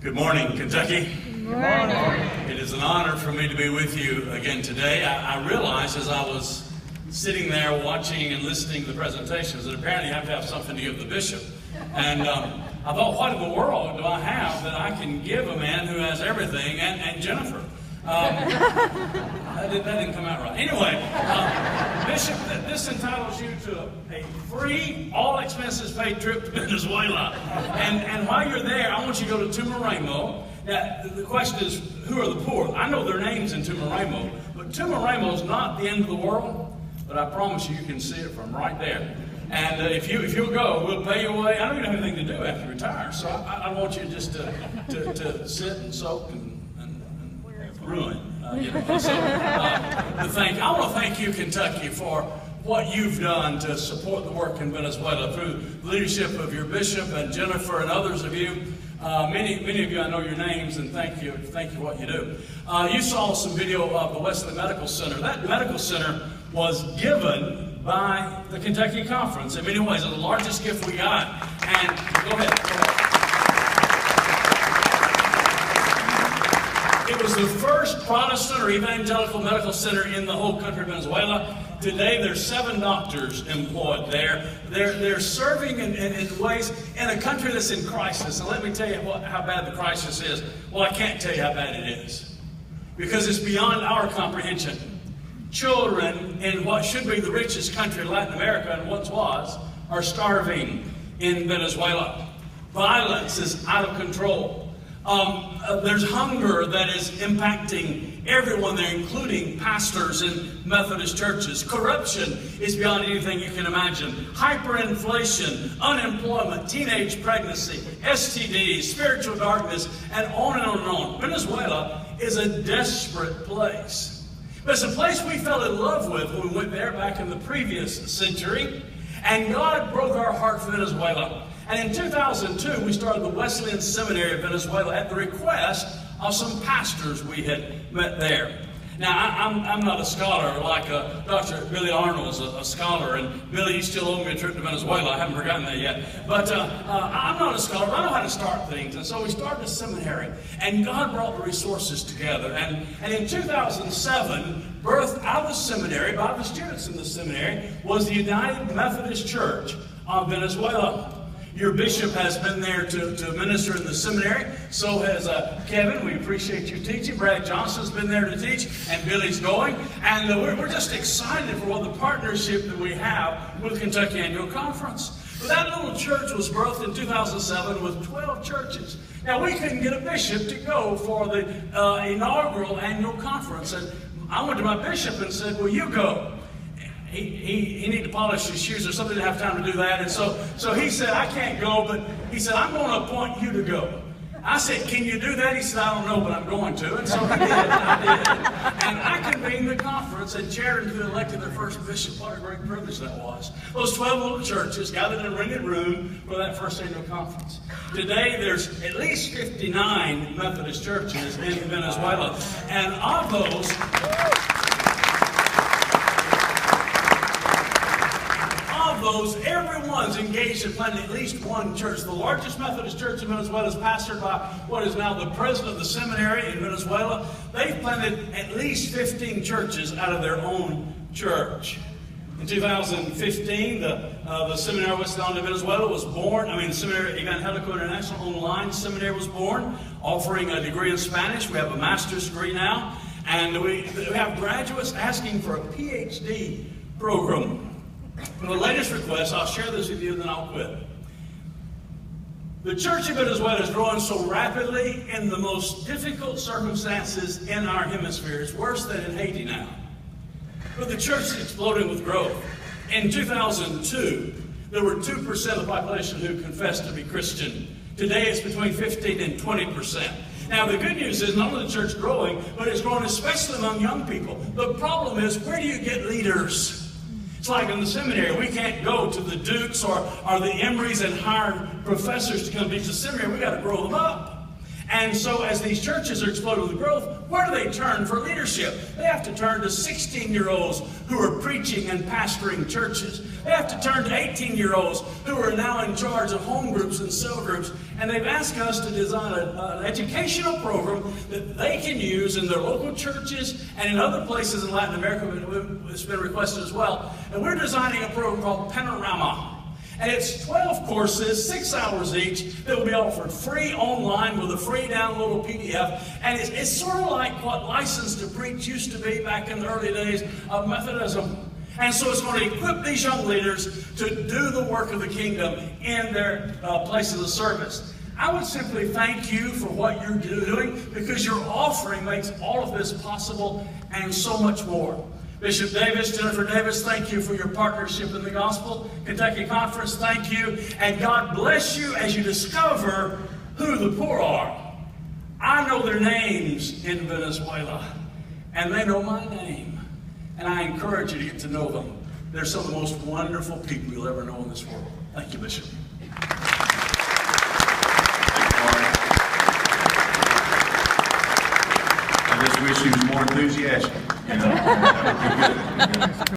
Good morning, Kentucky. Good morning. It is an honor for me to be with you again today. I realized as I was sitting there watching and listening to the presentations that apparently you have to have something to give the bishop. And I thought, what in the world do I have that I can give a man who has everything and Jennifer? That didn't come out right. Anyway, Bishop, this entitles you to a free, all expenses paid trip to Venezuela. And while you're there, I want you to go to Tumaremo. Now, the question is, who are the poor? I know their names in Tumaremo, but Tumaremo is not the end of the world, but I promise you, you can see it from right there. And if you'll go, we'll pay you away. I don't even have anything to do after you retire, so I want you just to sit and soak and ruin. I want to thank you, Kentucky, for what you've done to support the work in Venezuela through the leadership of your bishop and Jennifer and others of you. Many of you, I know your names, and thank you for what you do. You saw some video of the Wesley Medical Center. That medical center was given by the Kentucky Conference. In many ways, it's the largest gift we got. And go ahead. It was the first Protestant or evangelical medical center in the whole country of Venezuela. Today, there's 7 doctors employed there. They're serving in ways in a country that's in crisis. And let me tell you how bad the crisis is. Well, I can't tell you how bad it is, because it's beyond our comprehension. Children in what should be the richest country in Latin America, and once was, are starving in Venezuela. Violence is out of control. There's hunger that is impacting everyone there, including pastors in Methodist churches. Corruption is beyond anything you can imagine. Hyperinflation, unemployment, teenage pregnancy, STDs, spiritual darkness, and on and on and on. Venezuela is a desperate place. But it's a place we fell in love with when we went there back in the previous century. And God broke our heart for Venezuela. And in 2002, we started the Wesleyan Seminary of Venezuela at the request of some pastors we had met there. Now, I'm not a scholar like Dr. Billy Arnold's a scholar, and Billy, you still owe me a trip to Venezuela. I haven't forgotten that yet. But I'm not a scholar, but I know how to start things. And so we started a seminary, and God brought the resources together. And in 2007, birthed out of the seminary, by the students in the seminary, was the United Methodist Church of Venezuela. Your bishop has been there to minister in the seminary. So has Kevin. We appreciate you teaching. Brad Johnson's been there to teach, and Billy's going. And we're just excited for what the partnership that we have with Kentucky Annual Conference. But that little church was birthed in 2007 with 12 churches. Now, we couldn't get a bishop to go for the inaugural annual conference. And I went to my bishop and said, "Will you go?" He needed to polish his shoes or something, didn't have time to do that. And so he said, "I can't go," but he said, "I'm going to appoint you to go." I said, "Can you do that?" He said, "I don't know, but I'm going to." And so he did, and I did. And I convened the conference and chaired and elected their first bishop. What a great privilege that was. Those 12 little churches gathered in a rented room for that first annual conference. Today, there's at least 59 Methodist churches in Venezuela. And of those, everyone's engaged in planting at least one church. The largest Methodist church in Venezuela is pastored by what is now the president of the seminary in Venezuela. They've planted at least 15 churches out of their own church. In 2015, the Seminary Wesleyan de Venezuela was born. The Seminary Evangelical International Online Seminary was born, offering a degree in Spanish. We have a master's degree now. And we have graduates asking for a PhD program. The latest request, I'll share this with you and then I'll quit. The Church of Venezuela is growing so rapidly in the most difficult circumstances in our hemisphere. It's worse than in Haiti now. But the church is exploding with growth. In 2002, there were 2% of the population who confessed to be Christian. Today it's between 15 and 20%. Now the good news is not only the church growing, but it's growing especially among young people. The problem is, where do you get leaders? It's like in the seminary, we can't go to the Dukes or the Emorys and hire professors to come teach the seminary. We got to grow them up. And so as these churches are exploding with growth, where do they turn for leadership? They have to turn to 16-year-olds who are preaching and pastoring churches. They have to turn to 18-year-olds who are now in charge of home groups and cell groups. And they've asked us to design an educational program that they can use in their local churches and in other places in Latin America. It's been requested as well. And we're designing a program called Panorama. And it's 12 courses, 6 hours each, that will be offered free online with a free downloadable PDF. And it's sort of like what License to Preach used to be back in the early days of Methodism. And so it's going to equip these young leaders to do the work of the kingdom in their places of service. I would simply thank you for what you're doing, because your offering makes all of this possible and so much more. Bishop Davis, Jennifer Davis, thank you for your partnership in the gospel. Kentucky Conference, thank you. And God bless you as you discover who the poor are. I know their names in Venezuela, and they know my name. And I encourage you to get to know them. They're some of the most wonderful people you'll ever know in this world. Thank you, Bishop. I just wish he was more enthusiastic. You know?